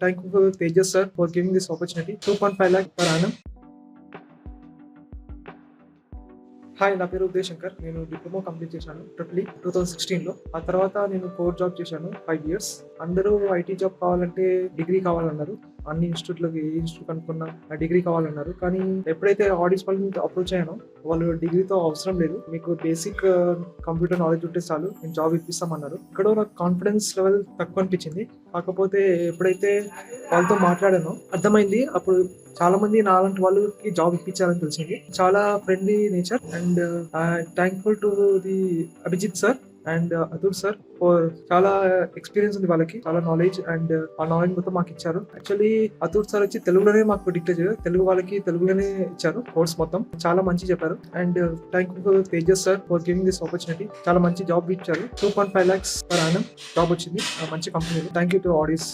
thankful to Tejas sir for giving this opportunity. 2.5 lakh per annum. Hi, నా పేరు ఉదయశంకర్. నేను diploma complete చేశాను triple 2016లో. ఆ తర్వాత నేను కోర్ జాబ్ చేశాను 5 years. అందరూ ఐటీ జాబ్ కావాలంటే డిగ్రీ కావాలన్నారు. అన్ని ఇన్స్టిట్యూట్లకి ఏ ఇన్స్టిట్యూట్ అనుకున్నా డిగ్రీ కావాలన్నారు. కానీ ఎప్పుడైతే ఆడిస్ వాళ్ళని అప్రోచ్ అయ్యానో వాళ్ళు డిగ్రీతో అవసరం లేదు, మీకు బేసిక్ కంప్యూటర్ నాలెడ్జ్ ఉంటే చాలు, నేను జాబ్ ఇప్పిస్తామన్నారు. ఇక్కడ నాకు కాన్ఫిడెన్స్ లెవెల్ తక్కువ అనిపించింది. కాకపోతే ఎప్పుడైతే వాళ్ళతో మాట్లాడానో అర్థమైంది. అప్పుడు చాలా మంది నాలాంటి వాళ్ళకి జాబ్ ఇప్పించారని తెలిసింది. చాలా friendly nature and thankful to the Abhijit sir and Atul sir for చాలా ఎక్స్పీరియన్స్ ఉంది వాళ్ళకి, చాలా నాలెడ్జ్ అండ్ ఆ నాలెడ్జ్ మొత్తం మాకు ఇచ్చారు. యాక్చువల్లీ అతుల్ సార్ వచ్చి తెలుగులోనే మాకు డిక్టేర్ చేశారు, తెలుగు వాళ్ళకి తెలుగులోనే ఇచ్చారు కోర్స్ మొత్తం. చాలా మంచి చెప్పారు and thankful Tejas sir for giving this opportunity. చాలా మంచి జాబ్ ఇచ్చారు. 2.5 lakhs per annum జాబ్ వచ్చింది మంచి కంపెనీలో. Thank you to audience.